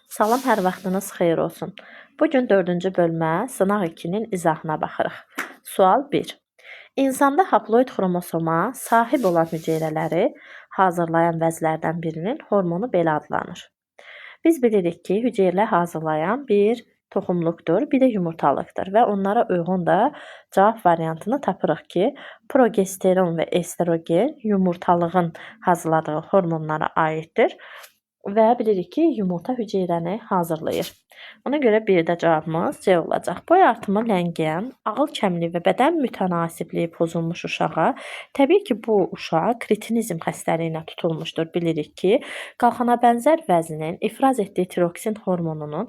Salam, hər vaxtınız xeyir olsun. Bugün 4-cü bölmə sınaq 2-nin izahına baxırıq. Sual 1. İnsanda haploid xromosoma sahib olan hüceyrələri hazırlayan vəzlərdən birinin hormonu belə adlanır. Biz bilirik ki, hüceyrə hazırlayan bir toxumluqdur, bir də yumurtalıqdır və onlara uyğun da cavab variantını tapırıq ki, progesteron və estrogen yumurtalığın hazırladığı hormonlara aiddir. Və bilirik ki, yumurta hüceyrəni hazırlayır. Ona görə bir də cavabımız C olacaq. Boy artımı ləngiyən, ağıl kəmliyi və bədən mütənasibliyi pozulmuş uşağa, təbii ki, bu uşaq kretinizm xəstəliyinə tutulmuşdur. Bilirik ki, qalxana bənzər vəznin ifraz etdiyi tiroksin hormonunun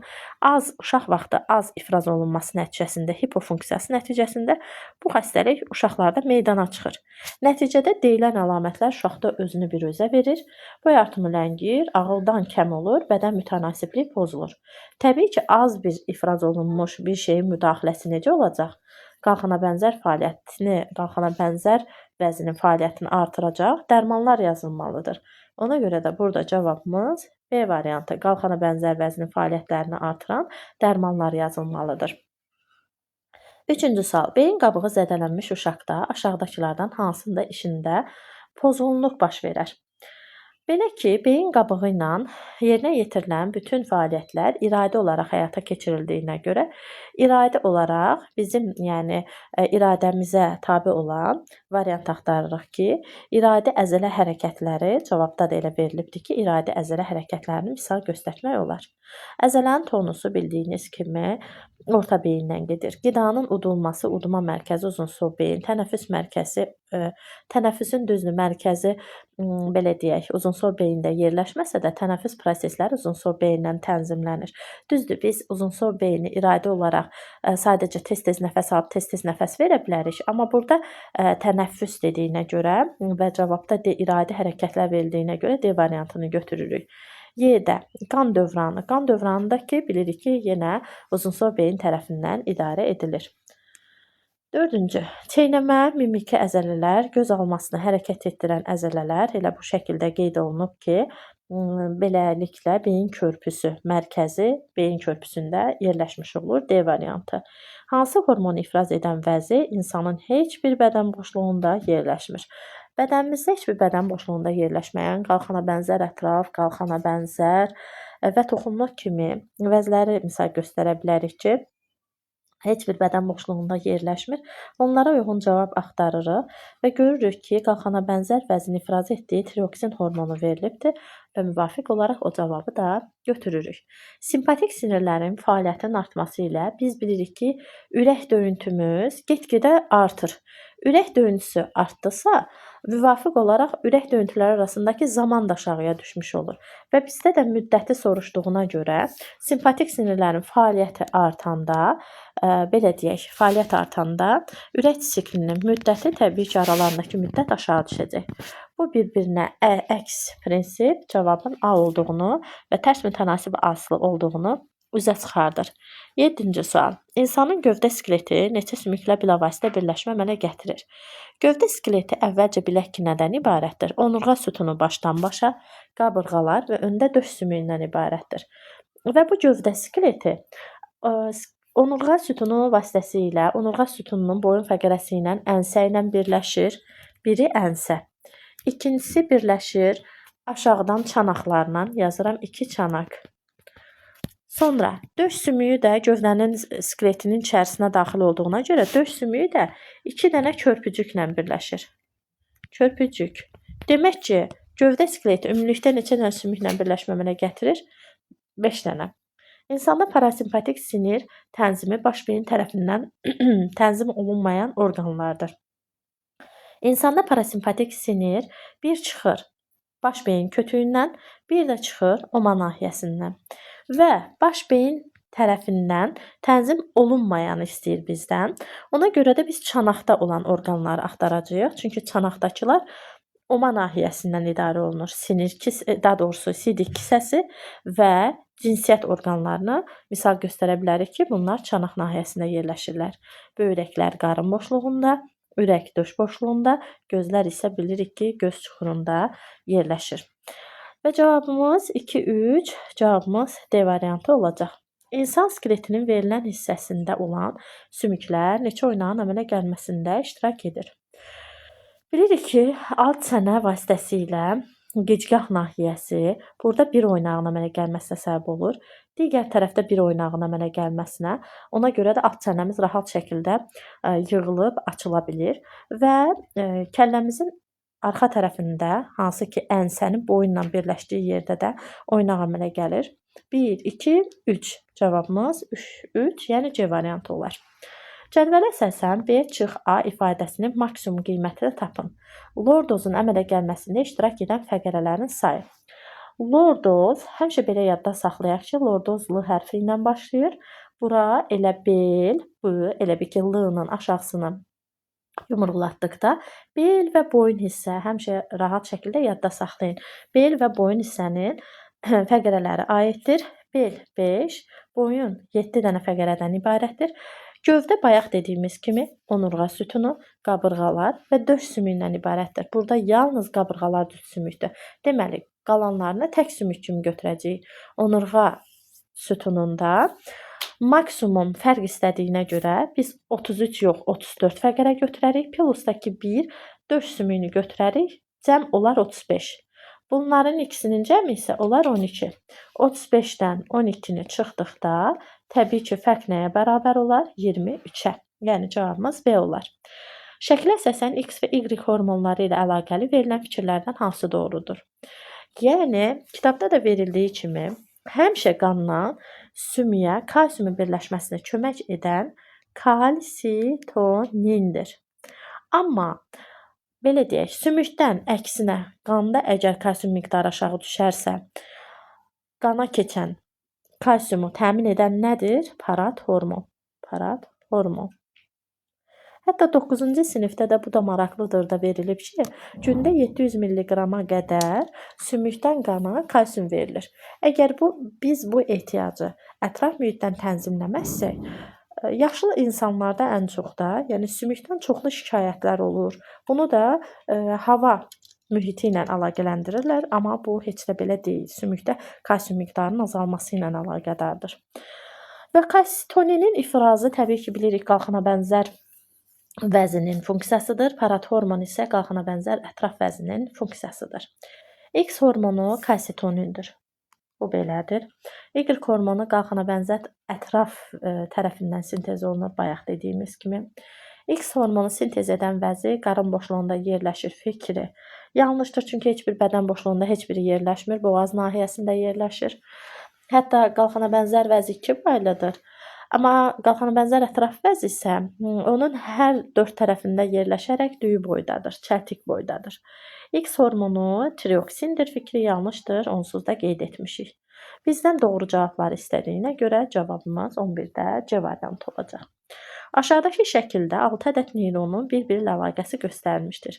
uşaq vaxtı az ifraz olunması nəticəsində, hipofunksiyası nəticəsində bu xəstəlik uşaqlarda meydana çıxır. Nəticədə deyilən əlamətlər uşaqda özünü biruzə verir, boy artımı ləngiyir, ağıldan kəm olur, bədən mütənasibliyi pozulur. Təbii ki, az bir ifraz olunmuş bir şeyin müdaxiləsi necə olacaq? Qalxana bənzər vəznin fəaliyyətini artıracaq dərmanlar yazılmalıdır. Ona görə də burada cavabımız B variantı. Qalxana bənzər vəznin fəaliyyətlərini artıran dərmanlar yazılmalıdır. 3-cü sual. Beyin qabığı zədələnmiş uşaqda aşağıdakılardan hansında işində pozğunluq baş verər? Belə ki, beyin qabığı ilə yerinə yetirilən bütün fəaliyyətlər iradə olaraq həyata keçirildiyinə görə, iradə olaraq bizim, iradəmizə tabe olan variant axtarırıq ki, iradə əzələ hərəkətləri cavabda da elə verilibdir ki, iradə əzələ hərəkətlərini misal göstərmək olar. Əzələnin tonusu bildiyiniz kimi orta beyindən gedir. Qidanın udulması, udma mərkəzi uzunsol beyin, tənəffüsün mərkəzi belə deyək, uzunsol beyində yerləşməsə də tənəffüs prosesləri uzunsol beyindən tənzimlənir. Düzdür, biz uzunsol beyni iradə olaraq sadəcə tez-tez nəfəs alıb tez-tez nəfəs verə bilərik, amma burada tənəffüs dediyinə görə və cavabda iradə hərəkətlər verildiyinə görə D variantını götürürük. Y-də qan dövranı. Qan dövranı da ki, bilirik ki, yenə uzunsol beyin tərəfindən idarə edilir. 4-cü. Çeynəmə, mimiki əzələlər, göz almasını hərəkət etdirən əzələlər elə bu şəkildə qeyd olunub ki, beləliklə beyin körpüsü mərkəzi beyin körpüsündə yerləşmiş olur. D variantı. Hansı hormonu ifraz edən vəzi insanın heç bir bədən boşluğunda yerləşmir? Bədənimizdə heç bir bədən boşluğunda yerləşməyən qalxana bənzər ətraf, qalxana bənzər və toxumluq kimi vəzləri misal göstərə bilərik ki, heç bir bədən boşluğunda yerləşmir. Onlara uyğun cavab axtarırıq və görürük ki, qalxana bənzər vəzin ifraz etdiyi tiroksin hormonu verilibdir və müvafiq olaraq o cavabı da götürürük. Simpatik sinirlərin fəaliyyətinin artması ilə biz bilirik ki, ürək döyüntümüz get-gedə artır. Ürək döyüntüsü artdısa, müvafiq olaraq ürək döyüntüləri arasındakı zaman da aşağıya düşmüş olur. Və bizdə də müddəti soruşduğuna görə simpatik sinirlərin fəaliyyəti artanda, fəaliyyət artanda ürək siklinin müddəti təbii ki, aralarındakı müddət aşağı düşəcək. Bu bir-birinə əks prinsip cavabın A olduğunu və tərs mütənasib asılı olduğunu üzə çıxardır. 7-ci sual. İnsanın gövdə skeleti neçə sümüklə bilavasitə birləşmə əmələ gətirir? Gövdə skeleti əvvəlcə bilək ki, nədən ibarətdir? Onurğa sütunu başdan başa, qabırğalar və öndə döş sümüyündən ibarətdir. Və bu gövdə skeleti onurğa sütunu vasitəsilə, onurğa sütununun boyun fəqərəsi ilə ənsə ilə birləşir. Biri ənsə. İkincisi birləşir aşağıdan çanaqlarla, yazıram 2 çanaq. Sonra döş sümüyü də gövdənin skeletinin içərisinə daxil olduğuna görə döş sümüyü də 2 dənə körpücüklə birləşir. Körpücük. Demək ki, gövdə skeleti ümumilikdə neçə dənə sümüklə birləşmə əmələ gətirir? 5 dənə. İnsanda parasimpatik sinir tənzimi baş beyin tərəfindən tənzim olunmayan orqanlardır. İnsanda parasimpatik sinir bir çıxır baş beyin kötüyündən, bir də çıxır oma nahiyəsindən. Və baş beyin tərəfindən tənzim olunmayanı istəyir bizdən. Ona görə də biz çanaqda olan orqanları axtaracağıq. Çünki çanaqdakılar oma nahiyəsindən idarə olunur. Sidik kisəsi və cinsiyyət orqanlarını misal göstərə bilərik ki, bunlar çanaq nahiyəsində yerləşirlər. Böyrəklər qarın boşluğunda, ürək döş boşluğunda, gözlər isə bilirik ki, göz çuxurunda yerləşir. Və cavabımız 2, 3, cavabımız D variantı olacaq. İnsan skeletinin verilən hissəsində olan sümüklər neçə oynağın əmələ gəlməsində iştirak edir? Bilirik ki, alt çənə vasitəsilə gicgah nahiyəsi burada bir oynağın əmələ gəlməsinə səbəb olur. Digər tərəfdə bir oynağın əmələ gəlməsinə. Ona görə də alt çənəmiz rahat şəkildə yığılıb açıla bilir və kəlləmizin arxa tərəfində, hansı ki ənsənin boyunla birləşdiyi yerdə də oynaq əmələ gəlir. 1, 2, 3 cavabımız 3, yəni C variantı olar. Cədvələ əsasən B-A ifadəsinin maksimum qiymətini tapın. Lordozun əmələ gəlməsində iştirak edən fəqərələrin sayı. Lordoz, həmişə belə yadda saxlayaq ki, lordoz L hərfi ilə başlayır. Bura elə bel, bu, elə bir ki, L-nın aşağısını yumrulatdıqda bel və boyun hissə həmişə rahat şəkildə yadda saxlayın. Bel və boyun hissənin fəqərələri aiddir. Bel 5, boyun 7 dənə fəqərədən ibarətdir. Gövdə bayaq dediyimiz kimi onurğa sütunu, qabırğalar və döş sümüyündən ibarətdir. Burada yalnız qabırğalar düz sümükdür. Deməli, qalanlarını tək sümük kimi götürəcəyik. Onurğa sütununda maksimum fərq istədiyinə görə biz 33 yox, 34 fəqərə götürərik. Pilusdakı 1 döş sümüyünü götürərik. Cəm olar 35. Bunların ikisinin cəmi isə olar 12. 35-dən 12-ni çıxdıqda təbii ki, fərq nəyə bərabər olar? 23-ə. Yəni cavabımız B olar. Şəklə əsasən X və Y hormonları ilə əlaqəli verilən fikirlərdən hansı doğrudur? Yəni, kitabda da verildiyi kimi, həmişə qandan sümüyə kalsiumun birləşməsinə kömək edən kalsitonindir. Amma belə deyək, sümükdən əksinə qanda əgər kalsium miqdarı aşağı düşərsə, qana keçən kalsiumu təmin edən nədir? Parat hormon. Parat hormon. Hətta 9-cu sinifdə də bu da maraqlıdır da verilib ki, gündə 700 mg-a qədər sümükdən qana kalsium verilir. Əgər biz bu ehtiyacı ətraf mühitdən tənzimləməzsək, yaşlı insanlarda ən çox da, yəni sümükdən çoxlu şikayətlər olur. Bunu da hava mühiti ilə əlaqələndirirlər, amma bu heç də belə deyil. Sümükdə kalsium miqdarının azalması ilə əlaqədardır. Və kalsitoninin ifrazı təbii ki, bilirik, qalxana bənzər vəzinin funksiyasıdır. Parat hormon isə qalxana bənzər ətraf vəzinin funksiyasıdır. X hormonu kalsitonindir. Bu belədir. Y hormonu qalxana bənzər ətraf tərəfindən sintez olunur, bayaq dediyimiz kimi. X hormonu sintez edən vəzi qarın boşluğunda yerləşir fikri. Yanlışdır, çünki heç bir bədən boşluğunda heç biri yerləşmir. Boğaz nahiyəsində yerləşir. Hətta qalxana bənzər vəzi 2 boyludur. Amma qalxana bənzər ətraf vəzi isə onun hər 4 tərəfində yerləşərək düyü boydadır, çəltik boydadır. X hormonu tireoksindir, fikri yanlışdır, onsuz da qeyd etmişik. Bizdən doğru cavabları istədiyinə görə cavabımız 11-də C variantı olacaq. Aşağıdakı şəkildə 6 ədəd neyronun bir-biri ilə əlaqəsi göstərilmişdir.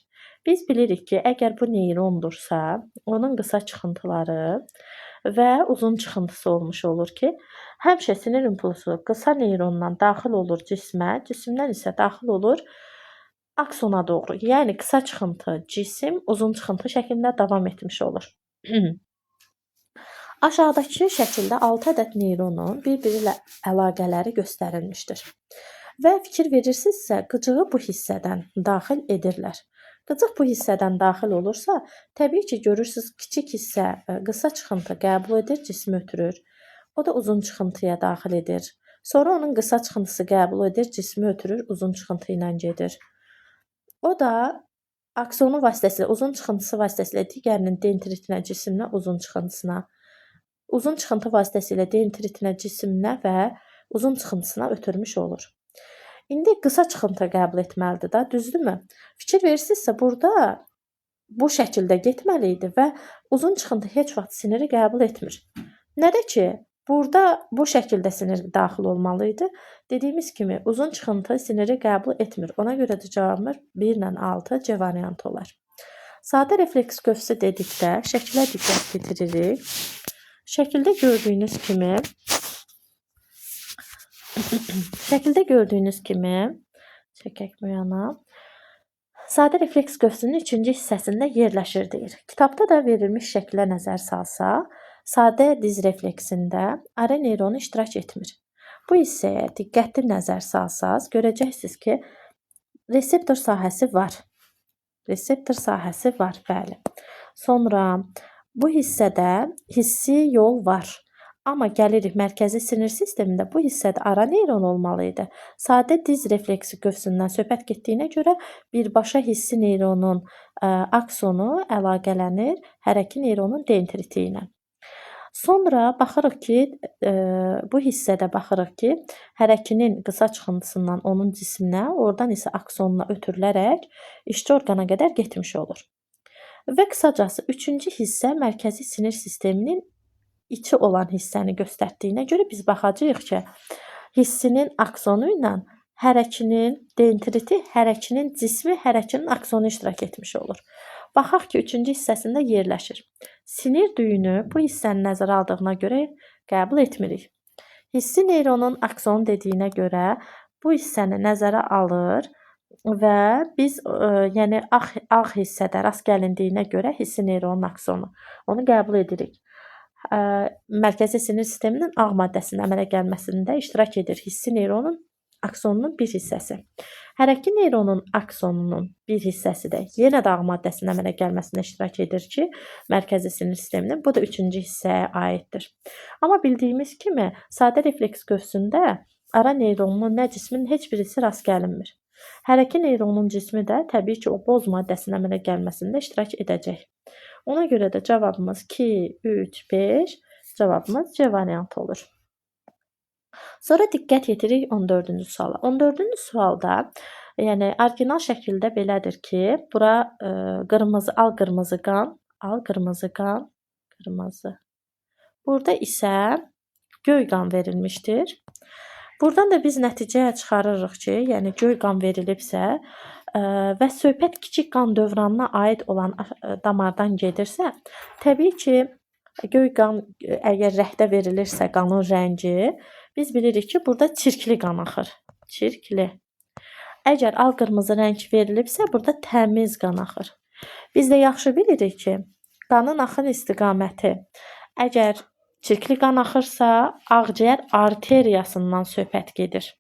Biz bilirik ki, əgər bu neyrondursa, onun qısa çıxıntıları və uzun çıxıntısı olmuş olur ki, həmişə sinir impulsu qısa neyrondan daxil olur cismə, cisimdən isə daxil olur aksona doğru. Yəni qısa çıxıntı cisim, uzun çıxıntı şəklində davam etmiş olur. Aşağıdakı şəkildə 6 ədəd neyronun bir-biri ilə əlaqələri göstərilmişdir. Və fikir verirsinizsə, qıcığı bu hissədən daxil edirlər. Qıcıq bu hissədən daxil olursa, təbii ki, görürsünüz, kiçik hissə qısa çıxıntı qəbul edir, cismi ötürür. O da uzun çıxıntıya daxil edir. Sonra onun qısa çıxıntısı qəbul edir, cismi ötürür, uzun çıxıntı ilə gedir. O da aksonu vasitəsilə, uzun çıxıntısı vasitəsilə digərinin dendritinə, cisimlə, uzun çıxıntısına, uzun çıxıntı vasitəsilə dendritinə, cisimlə və uzun çıxıntısına ötürmüş olur. İndi qısa çıxıntı qəbul etməlidir da, düzdürmü? Fikir verirsinizsə, burada bu şəkildə getməli idi və uzun çıxıntı heç vaxt siniri qəbul etmir. Nədir ki, burada bu şəkildə sinir daxil olmalı idi. Dediyimiz kimi, uzun çıxıntı siniri qəbul etmir. Ona görə də cavabımız 1 ilə 6 C variantı olar. Sadə refleks qövsü dedikdə şəklə diqqət yetiririk. Şəkildə gördüyünüz kimi, çəkək bu yana. Sadə refleks qövsünün 3-cü hissəsində yerləşir deyir. Kitabda da verilmiş şəklə nəzər salsaq, sadə diz refleksində ara neyronu iştirak etmir. Bu hissəyə diqqətli nəzər salsaz, görəcəksiniz ki, reseptor sahəsi var. Reseptor sahəsi var, bəli. Sonra bu hissədə hissi yol var. Amma gəlirik mərkəzi sinir sistemində bu hissədə ara neyron olmalı idi. Sadə diz refleksi qövsündən söhbət getdiyinə görə birbaşa hissi neyronun aksonu əlaqələnir hərəki neyronun dendriti ilə. Sonra baxırıq ki, bu hissədə baxırıq ki, hərəkinin qısa çıxıntısından onun cisminə, oradan isə aksonuna ötürülərək işçi orqana qədər getmiş olur. Və qısacası 3-cü hissə mərkəzi sinir sisteminin içi olan hissəni göstərdiyinə görə biz baxacağıq ki, hissinin aksonu ilə hərəkinin dendriti, hərəkinin cismi, hərəkinin aksonu iştirak etmiş olur. Baxaq ki, 3-cü hissəsində yerləşir. Sinir düyünü bu hissəni nəzərə aldığına görə qəbul etmirik. Hissi neyronun aksonu dediyinə görə bu hissəni nəzərə alır və biz yəni ağ hissədə rast gəlindiyinə görə hissi neyronun aksonu onu qəbul edirik. Mərkəzi sinir sisteminin ağ maddəsinin əmələ gəlməsində iştirak edir hissi neyronun aksonunun bir hissəsi. Hərəki neyronun aksonunun bir hissəsi də yenə də ağ maddəsinin əmələ gəlməsində iştirak edir ki, mərkəzi sinir sisteminin bu da 3-cü hissəyə aiddir. Amma bildiyimiz kimi, sadə refleks qövsündə ara neyronunun nə cismin heç birisi rast gəlinmir. Hərəki neyronun cismi də təbii ki, o boz maddəsinin əmələ gəlməsində iştirak edəcək. Ona görə də cavabımız 2, 3, 5, cavabımız C variantı olur. Sonra diqqət yetiririk 14-cü suala. 14-cü sualda, yəni orijinal şəkildə belədir ki, bura qırmızı, al qırmızı qan, qırmızı. Burada isə göy qan verilmişdir. Buradan da biz nəticəyə çıxarırıq ki, yəni göy qan verilibsə və söhbət kiçik qan dövranına aid olan damardan gedirsə, təbii ki, göy qan əgər rəhdə verilirsə qanın rəngi, biz bilirik ki, burada çirkli qan axır. Çirkli. Əgər al qırmızı rəng verilibsə, burada təmiz qan axır. Biz də yaxşı bilirik ki, qanın axın istiqaməti əgər çirkli qan axırsa, ağciyər arteriyasından söhbət gedir.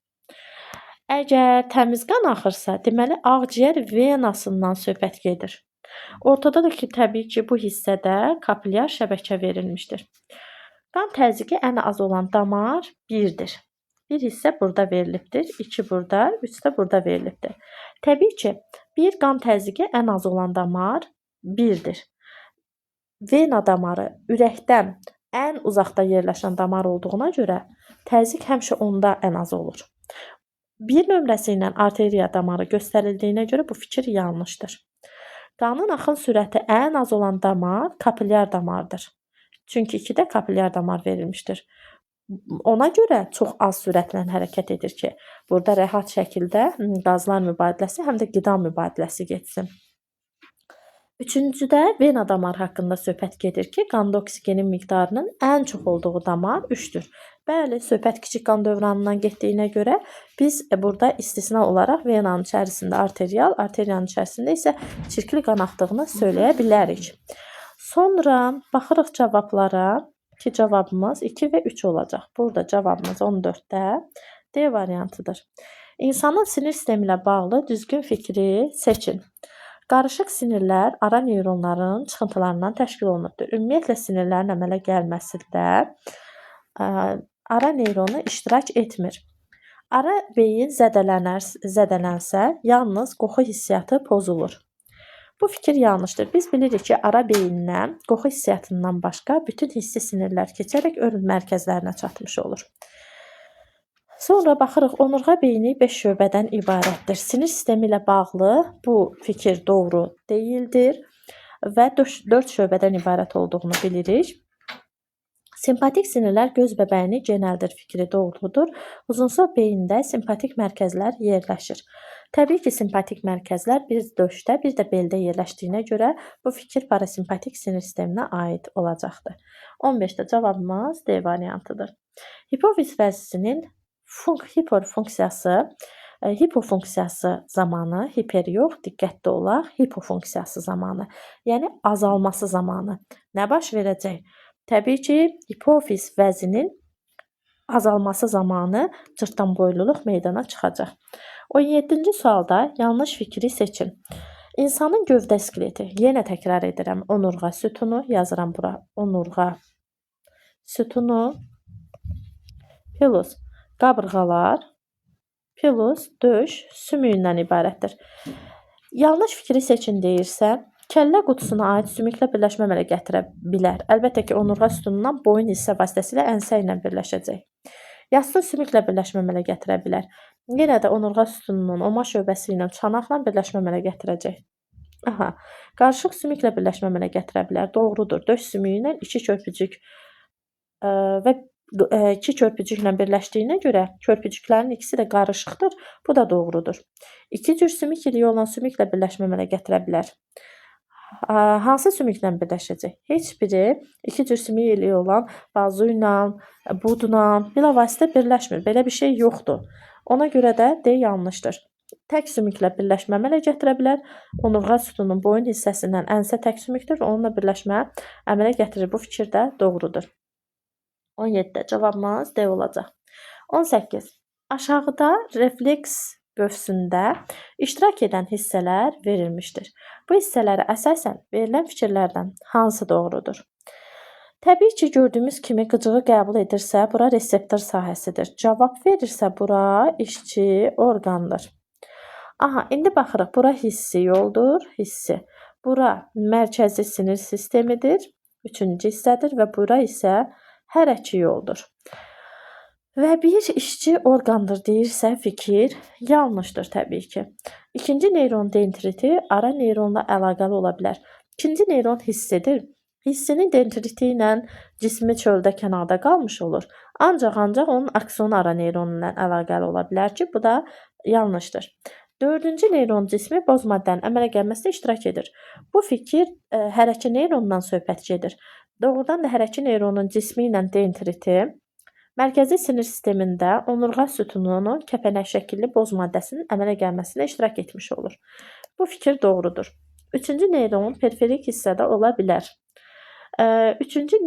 Əgər təmiz qan axırsa, deməli ağciyər venasından söhbət gedir. Ortada da ki, təbii ki, bu hissədə kapilyar şəbəkə verilmişdir. Qan təzyiqi ən az olan damar 1-dir. Bir hissə burada verilibdir, 2 burada, 3 də burada verilibdir. Təbii ki, bir qan təzyiqi ən az olan damar 1-dir. Vena damarı ürəkdən ən uzaqda yerləşən damar olduğuna görə təzyiq həmişə onda ən az olur. 1 nömrəsi ilə arteriya damarı göstərildiyinə görə bu fikir yanlışdır. Qanın axın sürəti ən az olan damar kapilyar damardır. Çünki 2-də kapilyar damar verilmişdir. Ona görə çox az sürətlə hərəkət edir ki, burada rahat şəkildə qazlar mübadiləsi, həm də qida mübadiləsi getsin. Üçüncüdə vena damarı haqqında söhbət gedir ki, qanda oksigenin miqdarının ən çox olduğu damar 3-dür. Bəli, söhbət kiçik qan dövranından getdiyinə görə biz burada istisna olaraq venanın içərisində arterial, arteriyanın içərisində isə çirkli qan axdığını söyləyə bilərik. Sonra baxırıq cavablara ki, cavabımız 2 və 3 olacaq. Burada cavabımız 14-də D variantıdır. İnsanın sinir sistemi ilə bağlı düzgün fikri seçin. Qarışıq sinirlər ara neyronların çıxıntılarından təşkil olunubdur. Ümumiyyətlə sinirlərin əmələ gəlməsində ara neyronu iştirak etmir. Ara beyin zədələnsə, yalnız qoxu hissiyatı pozulur. Bu fikir yanlışdır. Biz bilirik ki, ara beyindən qoxu hissiyatından başqa bütün hissi sinirlər keçərək örün mərkəzlərinə çatmış olur. Sonra baxırıq, onurğa beyni 5 şöbədən ibarətdir. Sinir sistemi ilə bağlı bu fikir doğru deyildir və 4 şöbədən ibarət olduğunu bilirik. Simpatik sinirlər göz bəbəyini genəldir fikri doğrudur. Uzunsov beyində simpatik mərkəzlər yerləşir. Təbii ki, simpatik mərkəzlər bir döşdə, bir də beldə yerləşdiyinə görə bu fikir parasimpatik sinir sisteminə aid olacaqdır. 15-də cavabımız D variantıdır. Hipofiz vəzisinin hipofunksiyası Hipofunksiyası zamanı, hiper yox, diqqətli olaq, hipofunksiyası zamanı, yəni azalması zamanı nə baş verəcək? Təbii ki, hipofiz vəzinin azalması zamanı cırtdanboyluluq meydana çıxacaq. 17-ci sualda yanlış fikri seçin. İnsanın gövdə skeleti, yenə təkrar edirəm, onurğa sütunu yazıram bura. Onurğa sütunu plus qabırğalar plus döş sümüyündən ibarətdir. Yanlış fikri seçin deyirsə, kəllə qutusuna aid sümüklə birləşmə əmələ gətirə bilər. Əlbəttə ki, onurğa sütunundan boyun hissə vasitəsilə ənsə ilə birləşəcək. Yastı sümüklə birləşmə əmələ gətirə bilər. Yenə də onurğa sütununun oma şöbəsi ilə çanaqla birləşmə əmələ gətirəcək. Qarışıq sümüklə birləşmə əmələ gətirə bilər. Doğrudur. Döş sümüyü ilə iki körpücük və iki körpücüklə birləşdiyinə görə körpücüklərin ikisi də qarışıqdır. Bu da doğrudur. İki cür sümük iliyi olan sümüklə birləşmə əmələ gətirə bilər. Hansı sümüklə birləşəcək? Heç biri iki cür sümük iliyi olan bazu ilə, budla, bilavasitə birləşmir. Belə bir şey yoxdur. Ona görə də D yanlışdır. Tək sümüklə birləşmə əmələ gətirə bilər. Onurğa sütununun boyun hissəsindən ənsə tək sümükdür. Onunla birləşmə əmələ gətirir. Bu fikir də doğrudur. 17-də cavabımız D olacaq. 18. Aşağıda refleks qövsündə iştirak edən hissələr verilmişdir. Bu hissələrə əsasən verilən fikirlərdən hansı doğrudur? Təbii ki, gördüyümüz kimi qıcığı qəbul edirsə, bura reseptor sahəsidir. Cavab verirsə, bura işçi orqandır. İndi baxırıq. Bura hissi yoldur, hissi. Bura mərkəzi sinir sistemidir, üçüncü hissədir və bura isə hərəki yoldur. Və bir işçi orqandır deyirsə, fikir yanlışdır təbii ki. İkinci neyron dendriti ara neyronla əlaqəli ola bilər. İkinci neyron hissidir. Hissinin dendriti ilə cismi çöldə kənarda qalmış olur. Ancaq onun akson ara neyronu ilə əlaqəli ola bilər ki, bu da yanlışdır. Dördüncü neyron cismi boz maddənin əmələ gəlməsində iştirak edir. Bu fikir hərəki neyrondan söhbət gedir. Doğrudan da hərəki neyronun cismi ilə dendriti mərkəzi sinir sistemində onurğa sütununun kəpənək şəkilli boz maddəsinin əmələ gəlməsində iştirak etmiş olur. Bu fikir doğrudur. Üçüncü neyron periferik hissədə ola bilər. Üçüncü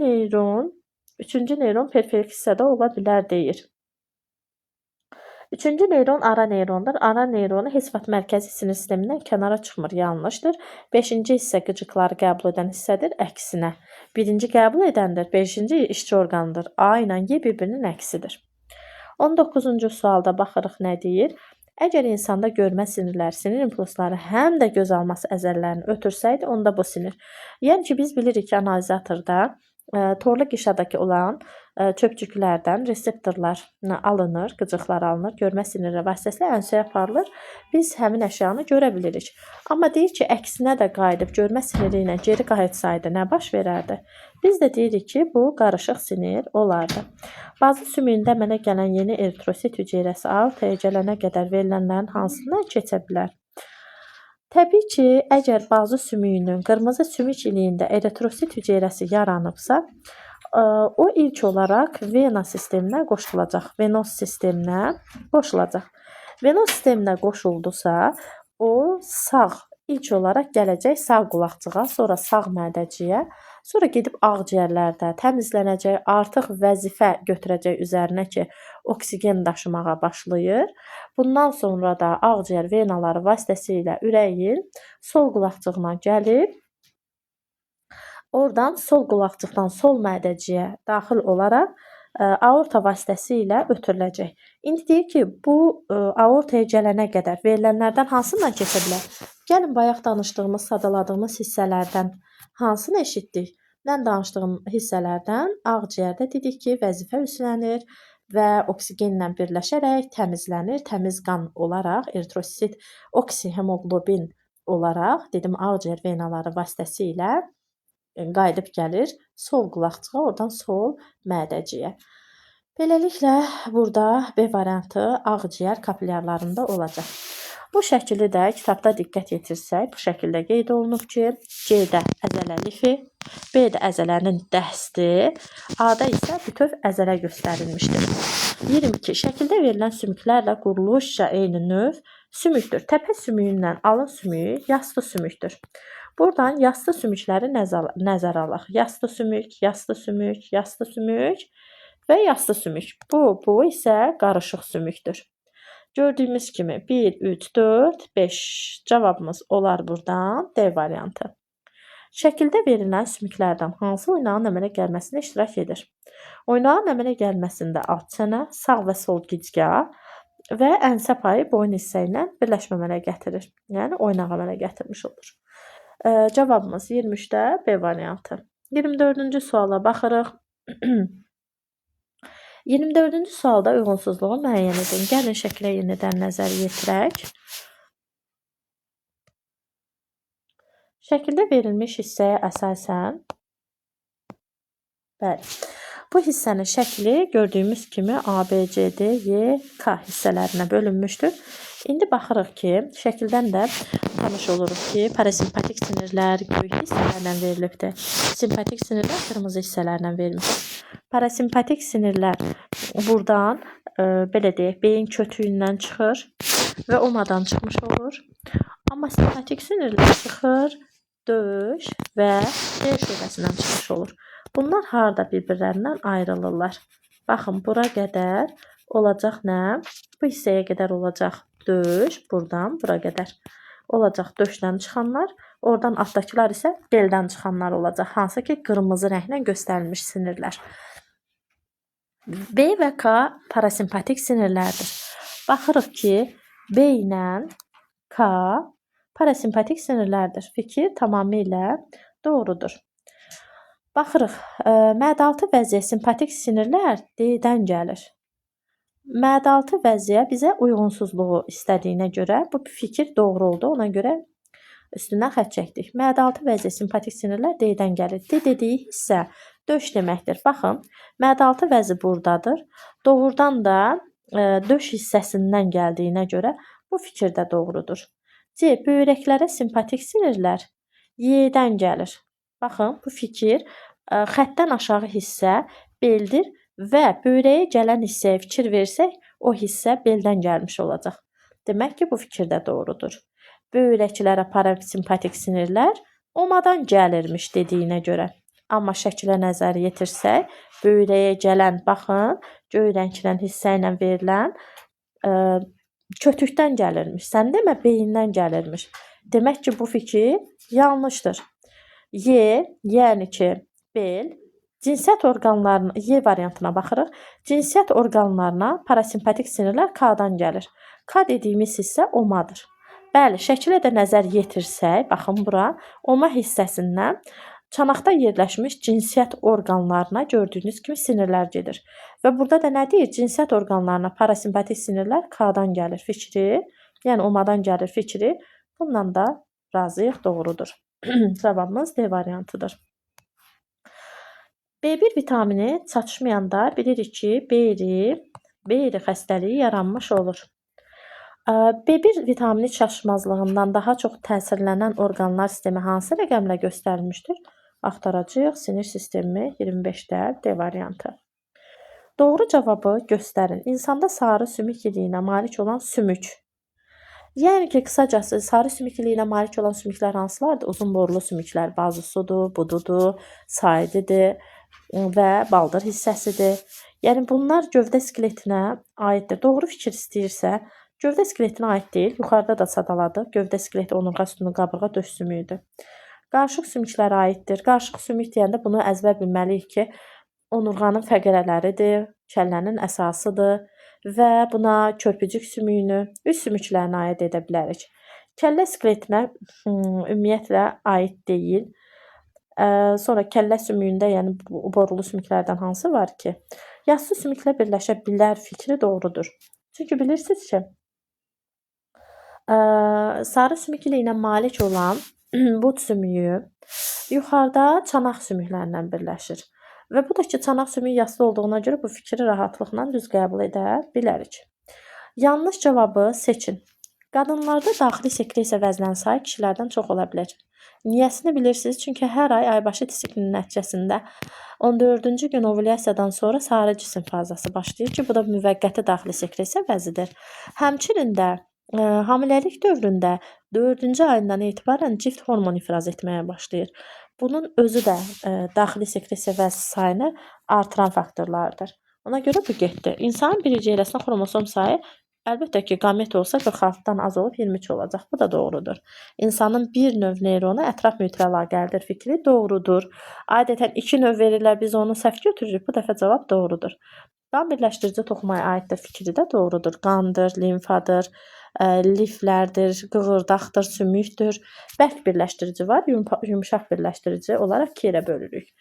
neyron periferik hissədə ola bilər deyir. Üçüncü neyron ara neyrondur. Ara neyronu heç vaxt mərkəzi sinir sistemindən kənara çıxmır. Yanlışdır. Beşinci hissə qıcıqları qəbul edən hissədir. Əksinə. Birinci qəbul edəndir. Beşinci işçi orqanıdır. A ilə Y bir-birinin əksidir. 19-cu sualda baxırıq nə deyir? Əgər insanda görmə sinirləri, sinir impulsları həm də göz alması əzələlərini ötürsəydi, onda bu sinir. Yəni ki, biz bilirik ki, analizatorda torlu qişadakı olan çöpcüklərdən reseptorlar alınır, qıcıqlar alınır, görmə siniri vasitəsilə ənsəyə aparılır. Biz həmin əşyanı görə bilirik. Amma deyir ki, əksinə də qayıdıb görmə siniri ilə geri qayıtsaydı nə baş verərdi? Biz də deyirik ki, bu qarışıq sinir olardı. Bazı sümüyündə əmələ gələn yeni eritrosit hüceyrəsi aortaya gələnə qədər verilənlərin hansından keçə bilər? Təbii ki, əgər bazı sümüyünün qırmızı sümük iliyində eritrosit hüceyrəsi yaranıbsa, o ilk olaraq vena sisteminə qoşulacaq. Venos sisteminə qoşulacaq. Venos sisteminə qoşuldusa, o ilk olaraq gələcək sağ qulaqcığa, sonra sağ mədəciyə, sonra gedib ağciyərlərdə təmizlənəcək, artıq vəzifə götürəcək üzərinə ki, oksigen daşımağa başlayır. Bundan sonra da ağciyər venaları vasitəsilə ürəyin sol qulaqcığına gəlib, oradan sol qulaqcıqdan sol mədəciyə daxil olaraq aorta vasitəsilə ötürüləcək. İndi deyir ki, bu aortaya gələnə qədər verilənlərdən hansından keçə bilər? Gəlin bayaq danışdığımız, sadaladığımız hissələrdən hansını eşitdik? Mən danışdığım hissələrdən ağciyərdə dedik ki, vəzifə üstlənir və oksigenlə birləşərək təmizlənir. Təmiz qan olaraq eritrosit, oksihemoglobin olaraq dedim ağciyər venaları vasitəsilə qayıdıb gəlir sol qulaqcığa, oradan sol mədəciyə. Beləliklə burada B variantı ağciyər kapilyarlarında olacaq. Bu şəkili də kitabda diqqət yetirsək, bu şəkildə qeyd olunub ki, C-də əzələ lifi, B-də əzələnin dəsti, A-da isə bütöv əzələ göstərilmişdir. 22. Şəkildə verilən sümüklərlə quruluşca eyni növ sümükdür. Təpə sümüyündən alın sümüyü yastı sümükdür. Buradan yastı sümükləri nəzərə alaq. Yastı sümük, yastı sümük, yastı sümük və yastı sümük. Bu isə qarışıq sümükdür. Gördüyümüz kimi 1, 3, 4, 5 cavabımız olar buradan D variantı. Şəkildə verilən sümüklərdən hansı oynağın əmələ gəlməsində iştirak edir? Oynağın əmələ gəlməsində alt çənə, sağ və sol gicgah və ənsə payı boyun hissə ilə birləşmə əmələ gətirir. Yəni oynaq əmələ gətirmiş olur. Cavabımız 23-də B variantı. 24-cü suala baxırıq. 24-cü sualda uyğunsuzluğu müəyyən edin. Gəlin şəklə yenidən nəzər yetirək. Şəkildə verilmiş hissəyə əsasən bu hissənin şəkli gördüyümüz kimi A, B, C, D, E, K hissələrinə bölünmüşdür. İndi baxırıq ki, şəkildən də tanış oluruq ki, parasimpatik sinirlər göy hissələrlə verilibdir. Simpatik sinirlər qırmızı hissələrlə verilmişdir. Parasimpatik sinirlər buradan belə deyək, beyin kötüyündən çıxır və omadan çıxmış olur. Amma simpatik sinirlər çıxır, döş və D şöbəsindən çıxmış olur. Bunlar harda bir-birlərindən ayrılırlar? Baxın, bura qədər olacaq nə? Bu hissəyə qədər olacaq döş, buradan bura qədər olacaq döşdən çıxanlar. Oradan altdakılar isə beldən çıxanlar olacaq. Hansı ki, qırmızı rənglə göstərilmiş sinirlər. B və K parasimpatik sinirlərdir. Baxırıq ki, B ilə K parasimpatik sinirlərdir. Fikir tamamilə doğrudur. Baxırıq, mədə-altı vəziyə simpatik sinirlər D-dən gəlir. Mədə-altı vəziyə bizə uyğunsuzluğu istədiyinə görə bu fikir doğru oldu. Ona görə üstündən xətt çəkdik. Mədə-altı vəziyə simpatik sinirlər D-dən gəlir. D dediyi hissə döş deməkdir. Baxın, mədə-altı vəzi buradadır. Doğrudan da döş hissəsindən gəldiyinə görə bu fikir də doğrudur. C. Böyrəklərə simpatik sinirlər Y-dən gəlir. Baxın, bu fikir xəttdən aşağı hissə beldir və böyrəyə gələn hissəyə fikir versək, o hissə beldən gəlmiş olacaq. Demək ki, bu fikir də doğrudur. Böyrəklərə parasimpatik sinirlər omadan gəlirmiş dediyinə görə. Amma şəkilə nəzər yetirsək, böyrəyə gələn, baxın, göy rənglə hissə ilə verilən kötükdən gəlirmiş. Sən demə, beyindən gəlirmiş. Demək ki, bu fikir yanlışdır. Y, yəni ki, bel, cinsiyyət orqanlarına, Y variantına baxırıq. Cinsiyyət orqanlarına parasimpatik sinirlər K-dan gəlir. K dediyimiz hissə omadır. Bəli, şəkilə də nəzər yetirsək, baxın bura, oma hissəsindən çanaqda yerləşmiş cinsiyyət orqanlarına gördüyünüz kimi sinirlər gedir. Və burada da nə deyir? Cinsiyyət orqanlarına parasimpatik sinirlər K-dan gəlir fikri, yəni omadan gəlir fikri. Bundan da razıyıq, doğrudur. Cavabımız D variantıdır. B1 vitamini çatışmayanda bilirik ki, B-iri xəstəliyi yaranmış olur. B1 vitamini çatışmazlığından daha çox təsirlənən orqanlar sistemi hansı rəqəmlə göstərilmişdir? Axtaracağıq. Sinir sistemi 25-də D variantı. Doğru cavabı göstərin. İnsanda sarı sümük iliyinə malik olan sümük. Yəni ki, qısacası sarı sümük iliyinə malik olan sümüklər hansılardır? Uzun borlu sümüklər, bazusudur, bududur, saydidir və baldır hissəsidir. Yəni bunlar gövdə skeletinə aiddir. Doğru fikir istəyirsə, gövdə skeletinə aid deyil. Yuxarıda da sadaladı. Gövdə skeleti onurğa sütunu, qabırğa, döş sümüyüdür. Qarışıq sümüklərə aiddir. Qarışıq sümük deyəndə bunu əzbər bilməliyik ki, onurğanın fəqərələridir, kəllənin əsasıdır və buna körpücük sümüyünü, üst sümüklərinə aid edə bilərik. Kəllə skeletinə ümumiyyətlə aid deyil. Sonra kəllə sümüyündə, yəni borulu sümüklərdən hansı var ki, yastı sümüklə birləşə bilər fikri doğrudur. Çünki bilirsiniz ki, sarı sümük iliyinə malik olan bud sümüyü yuxarıda çanaq sümüklərindən birləşir. Və bu da ki, çanaq sümüyü yastı olduğuna görə bu fikri rahatlıqla düz qəbul edə bilərik. Yanlış cavabı seçin. Qadınlarda daxili sekresiya vəznin sayı kişilərdən çox ola bilər. Niyəsini bilirsiniz? Çünki hər ay aybaşı disiplinin nəticəsində 14-cü gün ovulyasiyadan sonra sarı cisim fazası başlayır ki, bu da müvəqqəti daxili sekresiya vəzidir. Həmçinin də hamiləlik dövründə 4-cü ayından etibarən cift hormon ifraz etməyə başlayır. Bunun özü də daxili sekresiya vəzi sayını artıran faktorlardır. Ona görə bu getdi. İnsanın birinci eləsinə xromosom sayı əlbəttə ki, qamet olsa 46-dan az olub 23 olacaq. Bu da doğrudur. İnsanın bir növ neyronu ətraf mühitlə əlaqəlidir fikri doğrudur. Adətən 2 növ verirlər, biz onu səhv götürürük. Bu dəfə cavab doğrudur. Qan birləşdirici toxumaya aiddir fikri də doğrudur. Qandır, limfadır, liflərdir, qığırdaqdır, sümükdür. Bərk birləşdirici var, yumşaq birləşdirici olaraq 2 yerə bölürük.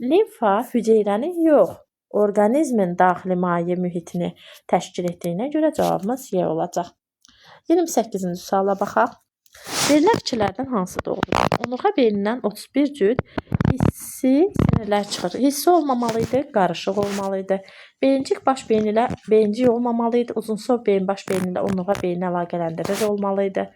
Limfa hüceyrəni yox, orqanizmin daxili maye mühitini təşkil etdiyinə görə cavabımız Y olacaq. 28-ci suala baxaq. Verilən fikirlərdən hansı doğrudur? Onurğa beynindən 31 cüt hissi sinirlər çıxır. Hissi olmamalıydı, qarışıq olmalıydı. Beyincik baş beyin ilə beyincik olmamalıydı. Uzunsov beyin baş beyin ilə onurğa beyni əlaqələndirir olmalıydı.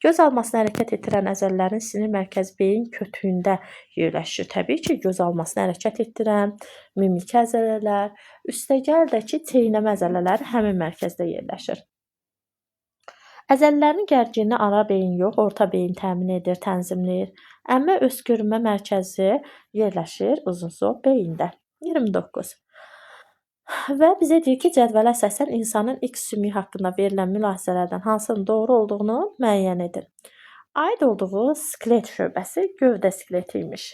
Göz almasını hərəkət etdirən əzələlərin sinir mərkəzi beyin kötüyündə yerləşir. Təbii ki, göz almasını hərəkət etdirən mimik əzələlər, üstəgəl də ki, çeynəmə əzələləri həmin mərkəzdə yerləşir. Əzələlərin gərginliyi ara beyin yox, orta beyin təmin edir, tənzimləyir. Əmmə öz görünmə mərkəzi yerləşir uzunsov beyində. 29. Və bizə deyir ki, cədvələ əsasən insanın X sümüyü haqqında verilən mülahizələrdən hansının doğru olduğunu müəyyən edin. Aid olduğu skelet şöbəsi gövdə skeleti imiş.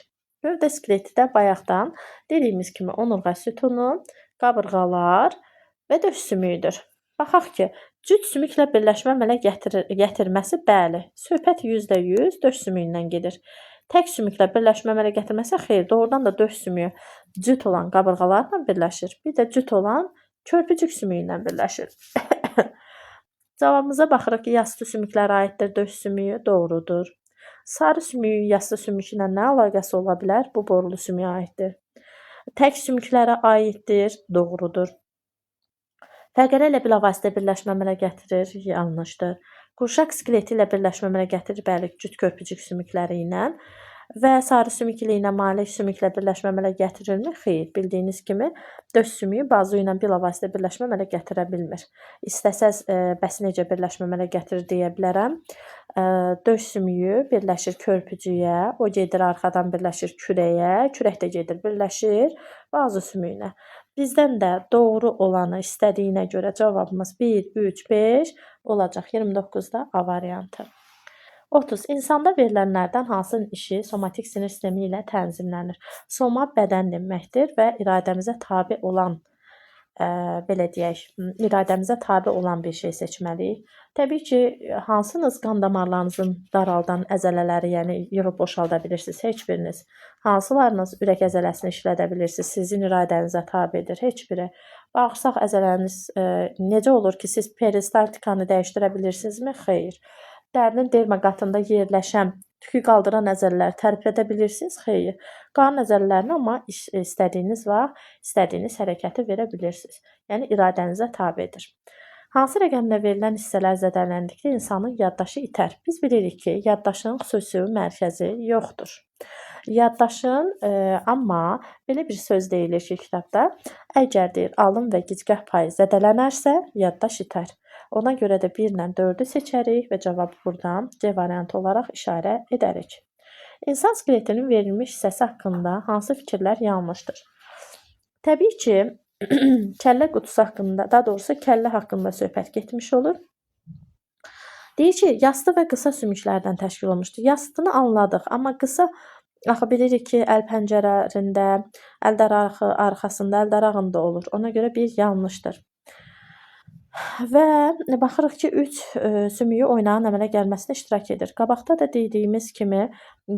Gövdə skeleti də bayaqdan dediyimiz kimi onurğa sütunu, qabırğalar və döş sümüyüdür. Baxaq ki, cüt sümüklə birləşmə əmələ gətirməsi bəli, söhbət %100 döş sümüyündən gedir. Tək sümüklə birləşmə əmələ gətirməsi xeyr, doğrudan da döş sümüyü cüt olan qabırğalarla birləşir. Bir də cüt olan körpücük sümüyü ilə birləşir. Cavabımıza baxırıq ki, yastı sümüklərə aiddir döş sümüyü, doğrudur. Sarı sümüyü yastı sümük ilə nə əlaqəsi ola bilər? Bu borulu sümüyə aiddir. Tək sümüklərə aiddir, doğrudur. Fəqərə ilə bilavasitə birləşmə əmələ gətirir, yanlışdır. Qurşaq skeleti ilə birləşmə əmələ gətirir, bəli, cüt körpücük sümükləri ilə və sarı sümük ilə malik sümüklə birləşmə əmələ gətirilmir? Xeyr, bildiyiniz kimi döş sümüyü bazu ilə bilavasitə birləşmə əmələ gətirə bilmir. İstəsəz bəs necə birləşmə əmələ gətirir deyə bilərəm. Döş sümüyü birləşir körpücüyə, o gedir arxadan birləşir kürəyə, kürək də gedir birləşir bazu sümüyünə. Bizdən də doğru olanı istədiyinə görə cavabımız 1, 3, 5 olacaq. 29-da A variantı. 30. İnsanda verilənlərdən hansının işi somatik sinir sistemi ilə tənzimlənir? Soma bədən deməkdir və iradəmizə tabe olan belə deyək, iradəmizə tabe olan bir şey seçməliyik. Təbii ki, hansınız qan damarlarınızın daraldan əzələləri, yəni yığıb boşalda bilirsiniz? Heç biriniz. Hansılarınız ürək əzələsini işlədə bilirsiniz? Sizin iradənizə tabedir? Heç biri. Bağırsaq əzələriniz necə olur ki, siz peristaltikanı dəyişdirə bilirsinizmi? Xeyr. Dərinin derma qatında yerləşən tükü qaldıran əzələləri tərif edə bilirsiniz? Xeyr. Qarın əzələlərini amma istədiyiniz vaxt, istədiyiniz hərəkəti verə bilirsiniz. Yəni iradənizə tabedir. Hansı rəqəmlə verilən hissələr zədələndikdə insanın yaddaşı itər? Biz bilirik ki, yaddaşın xüsusi mərkəzi yoxdur. Yaddaşın, amma belə bir söz deyilir ki, kitabda, əgər deyir, alın və gicgah payı zədələnərsə, yaddaş itər. Ona görə də 1 ilə 4-ü seçərik və cavabı buradan C variantı olaraq işarə edərik. İnsan skeletinin verilmiş hissəsi haqqında hansı fikirlər yanlışdır? Təbii ki, kəllə qutusu haqqında, daha doğrusu kəllə haqqında söhbət getmiş olur. Deyir ki, yastı və qısa sümüklərdən təşkil olmuşdur. Yastını anladıq, amma qısa axı bilirik ki, əl pəncərələrində, əl darağı arxasında, əl darağında olur. Ona görə bir yanlışdır. Və baxırıq ki, 3 sümüyü oynağın əmələ gəlməsinə iştirak edir. Qabaqda da dediyimiz kimi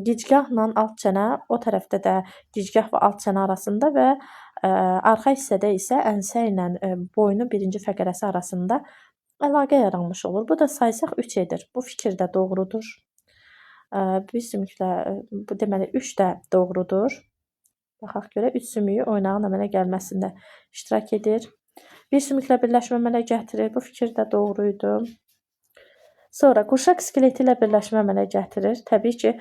gicgahla alt çənə, o tərəfdə də gicgah və alt çənə arasında və arxa hissədə isə ənsə ilə boynun birinci fəqərəsi arasında əlaqə yaranmış olur. Bu da saysaq 3 edir. Bu fikir də doğrudur. Bir sümüklə, bu deməli 3 də doğrudur. Baxaq görə 3 sümüyü oynağın əmələ gəlməsində iştirak edir. Bir sümüklə birləşmə əmələ gətirir. Bu fikir də doğruydu. Sonra qurşaq skeleti ilə birləşmə əmələ gətirir. Təbii ki,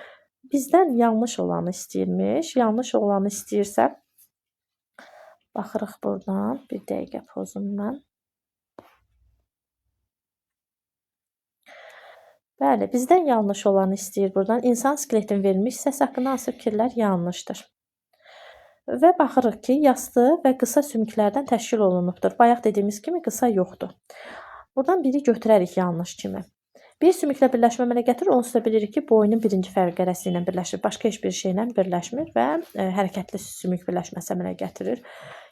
bizdən yanlış olanı istəyirmiş. Yanlış olanı istəyirsə, baxırıq buradan. Bir dəqiqə pozumdan. Bəli, bizdən yanlış olanı istəyir buradan. İnsan skeletin verilmiş hissəsi haqqında hansı fikirlər yanlışdır? Və baxırıq ki, yastı və qısa sümüklərdən təşkil olunubdur. Bayaq dediyimiz kimi qısa yoxdur. Buradan biri götürərik yanlış kimi. Bir sümüklə birləşmə əmələ gətirir. Onsuz da bilirik ki, boynun birinci fərqərəsi ilə birləşir. Başqa heç bir şeylə birləşmir və hərəkətli sümük birləşməsi əmələ gətirir.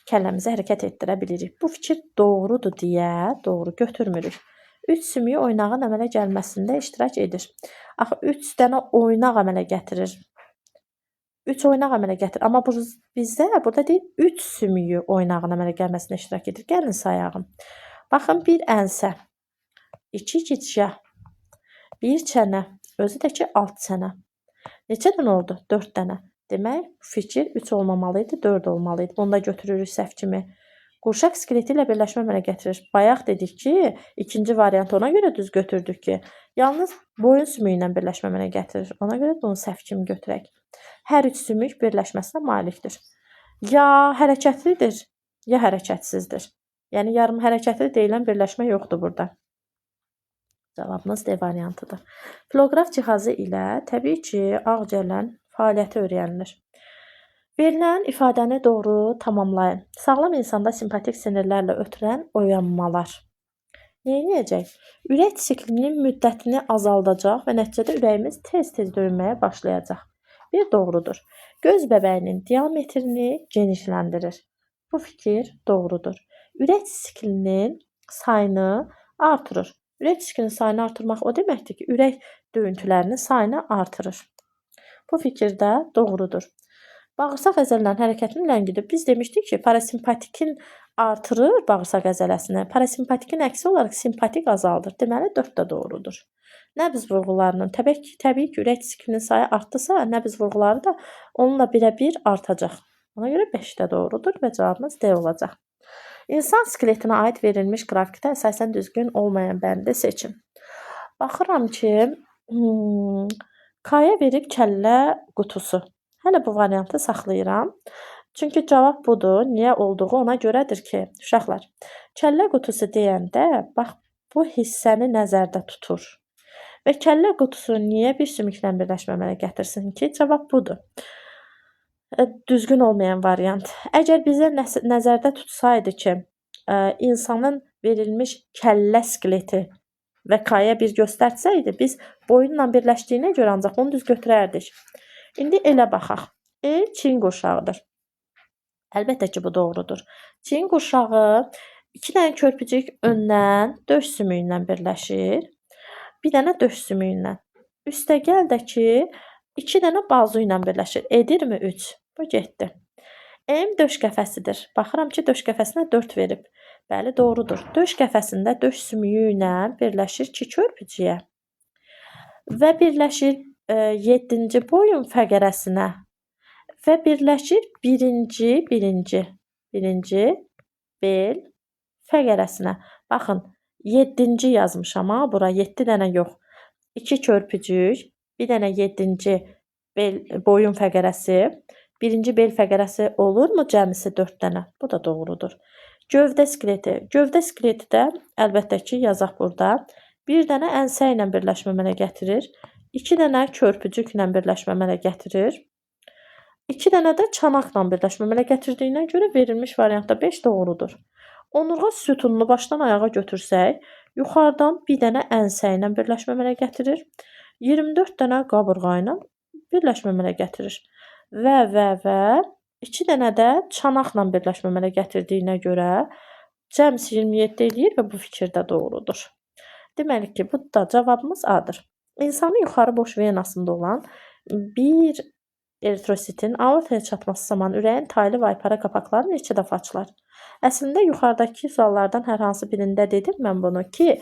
Kəlləmizi hərəkət etdirə bilirik. Bu fikir doğrudur deyə doğru götürmürük. 3 sümüyü oynağın əmələ gəlməsində iştirak edir. Axı 3 dənə oynaq əmələ gətirir. 3 oynaq əmələ gətirir. Amma bizdə burada deyil 3 sümüyü oynağın əmələ gəlməsində iştirak edir. Gəlin sayağım. Baxın, bir ənsə, 2 gicgah, 1 çənə, özü də ki 6 çənə. Neçə dənə oldu? 4 dənə. Demək, bu fikir 3 olmamalıydı, 4 olmalıydı. Bunu da götürürük səhv kimi. Qurşaq skeleti ilə birləşmə əmələ gətirir. Bayaq dedik ki, ikinci variantı ona görə düz götürdük ki, yalnız boyun sümüyü ilə birləşmə əmələ gətirir. Ona görə bunu səhv kimi götürək. Hər 3 sümük birləşməsinə malikdir. Ya hərəkətlidir, ya hərəkətsizdir. Yəni yarım hərəkətli deyilən birləşmə yoxdur burada. Cavabımız D variantıdır. Filoqraf cihazı ilə təbii ki, ağciyərlərin fəaliyyəti öyrənilir. Verilən ifadəni doğru tamamlayın. Sağlam insanda simpatik sinirlərlə ötürən oyanmalar. Neyəcək? Ürək siklinin müddətini azaldacaq və nəticədə ürəyimiz tez-tez döyünməyə başlayacaq. Bir doğrudur. Göz bəbəyinin diametrini genişləndirir. Bu fikir doğrudur. Ürək siklinin sayını artırır. Ürək siklinin sayını artırmaq o deməkdir ki, ürək döyüntülərinin sayını artırır. Bu fikir də doğrudur. Bağırsaq əzələlərinin hərəkətini ləngidir. Biz demişdik ki, parasimpatikin artırır bağırsaq əzələsini. Parasimpatikin əksi olaraq simpatik azaldır. Deməli, 4 də doğrudur. Nəbz vurğularının təbii ki, ürək siklinin sayı artdısa, nəbz vurğuları da onunla birə-bir artacaq. Ona görə 5 də doğrudur və cavabımız D olacaq. İnsan skeletinə aid verilmiş qrafikdə əsasən düzgün olmayan bəndi seçin. Baxıram ki, K-yə verib kəllə qutusu. Hələ bu variantı saxlayıram. Çünki cavab budur. Niyə olduğu ona görədir ki, uşaqlar, kəllə qutusu deyəndə, bax, bu hissəni nəzərdə tutur. Və kəllə qutusu niyə bir sümüklə birləşmə əmələ gətirsin ki, cavab budur. Düzgün olmayan variant. Əgər bizə nəzərdə tutsaydı ki, insanın verilmiş kəllə skeleti və K-yə bir göstərsəydi, biz boyunla birləşdiyinə görə ancaq onu düz götürərdik. İndi elə baxaq. Çin qurşağıdır. Əlbəttə ki, bu doğrudur. Çin qurşağı 2 dənə körpücük öndən döş sümüyündən birləşir. Bir dənə döş sümüyündən. Üstəgəl də ki, 2 dənə bazu ilə birləşir. Edirmi 3? Bu getdi. M döş qəfəsidir. Baxıram ki, döş qəfəsinə 4 verib. Bəli, doğrudur. Döş qəfəsində döş sümüyü ilə birləşir 2 körpücüyə. Və birləşir 7-ci boyun fəqərəsinə və birləşir birinci bel fəqərəsinə. Baxın, 7-ci yazmışam, bura 7 dənə yox. 2 körpücük, bir dənə 7-ci boyun fəqərəsi, birinci bel fəqərəsi olurmu cəmisi 4 dənə? Bu da doğrudur. Gövdə skeleti. Gövdə skeleti də əlbəttə ki, yazaq burada. Bir dənə ənsə ilə birləşmə əmələ gətirir. 2 dənə körpücük ilə birləşmə əmələ gətirir. 2 dənə də çanaqla birləşmə əmələ gətirdiyinə görə verilmiş variantda 5 doğrudur. Onurğa sütununu başdan ayağa götürsək, yuxarıdan bir dənə ənsə ilə birləşmə əmələ gətirir. 24 dənə qabırğa ilə birləşmə əmələ gətirir. Və 2 dənə də çanaqla birləşmə əmələ gətirdiyinə görə cəmsi 27 eləyir və bu fikir də doğrudur. Deməli ki, bu da cavabımız A-dır. İnsanın yuxarı boş venasında olan bir eritrositin aortaya çatması zamanı ürəyin taylı vaypara qapaqları neçə dəfə açılar? Əslində, yuxarıdakı suallardan hər hansı birində dedim mən bunu ki,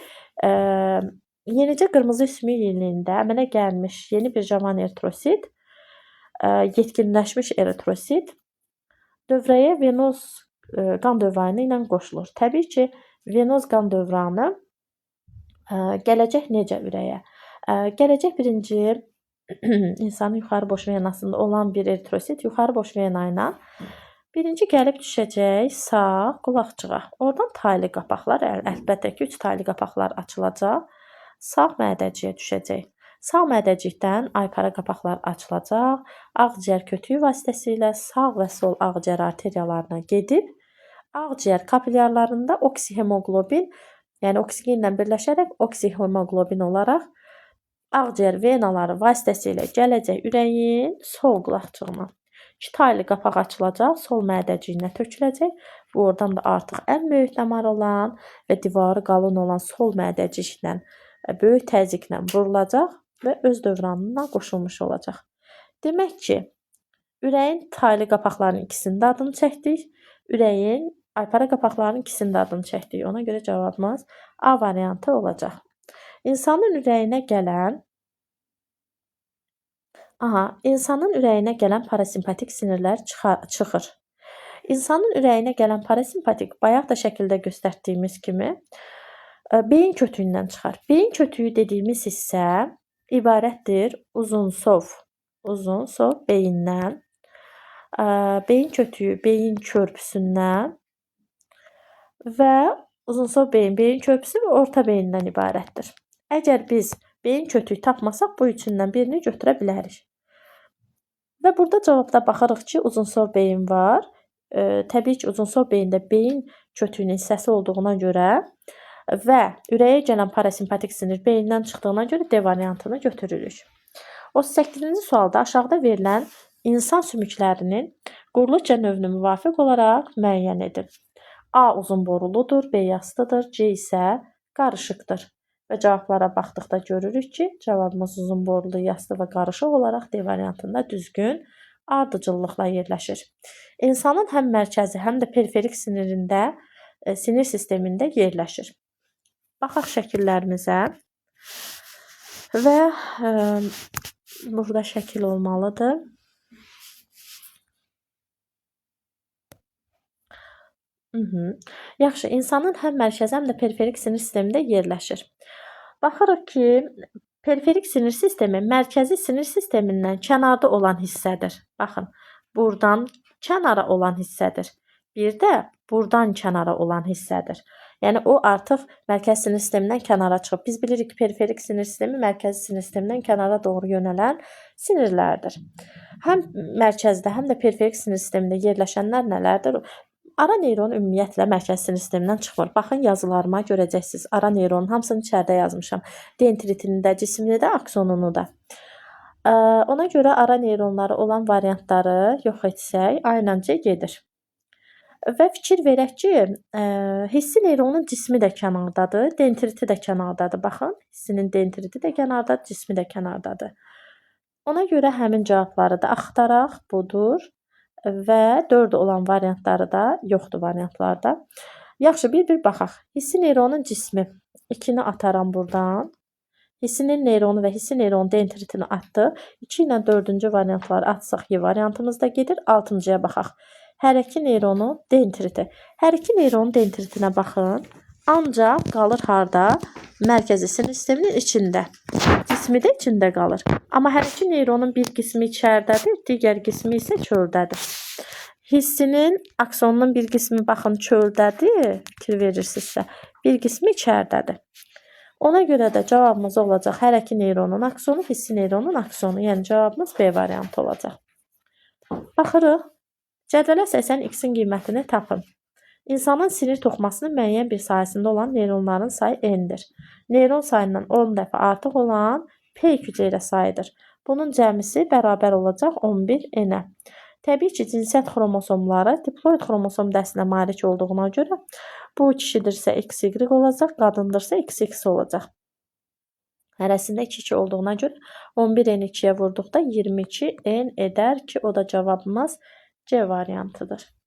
yenicə qırmızı sümük yeyiliyində əmələ gəlmiş yeni bir cavan eritrosit, yetkinləşmiş eritrosit dövrəyə venoz qan dövranı ilə qoşulur. Təbii ki, venoz qan dövranı Gələcək necə ürəyə? Gələcək birinci insanın yuxarı boş venasında olan bir eritrosit yuxarı boş vena ilə birinci gəlib düşəcək sağ qulaqçığa. Oradan taylı qapaqlar, əlbəttə ki, 3 taylı qapaqlar açılacaq. Sağ mədəciyə düşəcək. Sağ mədəcikdən aypara qapaqlar açılacaq. Ağciyər kötüyü vasitəsilə sağ və sol ağciyər arteriyalarına gedib ağciyər kapilyarlarında oksihemoqlobin, yəni oksigenlə birləşərək oksihemoqlobin olaraq ağciyər venaları vasitəsilə gələcək ürəyin sol qulaqçığına. 2 taylı qapaq açılacaq, sol mədəciyinə töküləcək. Bu oradan da artıq ən böyük damar olan və divarı qalın olan sol mədəciklə böyük təzyiqlə vurulacaq və öz dövranına qoşulmuş olacaq. Demək ki, ürəyin taylı qapaqlarının ikisinin də adını çəkdik. Ürəyin aypara qapaqlarının ikisinin də adını çəkdik. Ona görə cavabımız A variantı olacaq. İnsanın ürəyinə gələn parasimpatik sinirlər çıxır. İnsanın ürəyinə gələn parasimpatik bayaq da şəkildə göstərdiyimiz kimi beyin kötüyündən çıxar. Beyin kötüyü dediyimiz hissə ibarətdir uzunsov beyindən, beyin kötüyü beyin körpüsündən və uzunsov beyin körpüsü və orta beyindən ibarətdir. Əgər biz beyin kötüyü tapmasaq, bu üçündən birini götürə bilərik. Və burada cavabda baxırıq ki, uzunsov beyin var. Təbii ki, uzunsov beyində beyin kötüyünün hissəsi olduğuna görə və ürəyə gələn parasimpatik sinir beyindən çıxdığına görə D variantını götürürük. 38-ci sualda aşağıda verilən insan sümüklərinin quruluqca növünə müvafiq olaraq müəyyən edin. A uzun boruludur, B yastıdır, C isə qarışıqdır. Və cavablara baxdıqda görürük ki, cavabımız uzun borulu, yastı və qarışıq olaraq D variantında düzgün ardıcıllıqla yerləşir. İnsanın həm mərkəzi, həm də periferik sinirində, sinir sistemində yerləşir. Baxaq şəkillərimizə və burada şəkil olmalıdır. Yaxşı, insanın həm mərkəzi, həm də periferik sinir sistemində yerləşir. Baxırıq ki, periferik sinir sistemi mərkəzi sinir sistemindən kənarda olan hissədir. Baxın, buradan kənara olan hissədir. Bir də buradan kənara olan hissədir. Yəni o artıq mərkəzi sinir sistemindən kənara çıxıb. Biz bilirik ki, periferik sinir sistemi mərkəzi sinir sistemindən kənara doğru yönələn sinirlərdir. Həm mərkəzdə, həm də periferik sinir sistemində yerləşənlər nələrdir? Ara neyron ümumiyyətlə mərkəzi sinir sistemindən çıxmır. Baxın, yazılarıma görəcəksiniz. Ara neyronun hamısını içəridə yazmışam. Dendritini də, cismini də, aksonunu da. Ona görə ara neyronları olan variantları yox etsək, A ilə C gedir. Və fikir verək ki, hissi neyronun cismi də kənardadır, dendriti də kənardadır. Baxın, hissinin dendriti də kənardadır, cismi də kənardadır. Ona görə həmin cavabları da axtaraq, budur. Və 4 olan variantları da yoxdur variantlarda. Yaxşı, bir baxaq. Hissi neyronun cismi 2-ni ataram buradan. Hissinin neyronu və hissi neyronun dendritini atdı. 2 ilə 4-cü variantları atsaq Y variantımız da gedir. 6-cıya baxaq. Hər iki neyronun dendriti. Hər iki neyronun dendritinə baxın. Ancaq qalır harda? Mərkəzi sinir sisteminin içində. Cismi də içində qalır. Amma hər iki neyronun bir qismi içəridədir, digər qismi isə çöldədir. Hissinin, aksonunun bir qismi baxın çöldədir, fikir verirsinizsə, bir qismi içəridədir. Ona görə də cavabımız olacaq hər iki neyronun aksonu, hissi neyronun aksonu. Yəni cavabımız B variantı olacaq. Baxırıq. Cədvələ əsasən X-in qiymətini tapın. İnsanın sinir toxumasının müəyyən bir sahəsində olan neyronların sayı N-dir. Neyron sayından 10 dəfə artıq olan P hüceyrə sayıdır. Bunun cəmisi bərabər olacaq 11 N-ə. Təbii ki, cinsiyyət xromosomları diploid xromosom dəstinə malik olduğuna görə bu kişidirsə XY olacaq, qadındırsa XX olacaq. Hərəsində 2 olduğuna görə 11 N 2-yə vurduqda 22 N edər ki, o da cavabımız C variantıdır.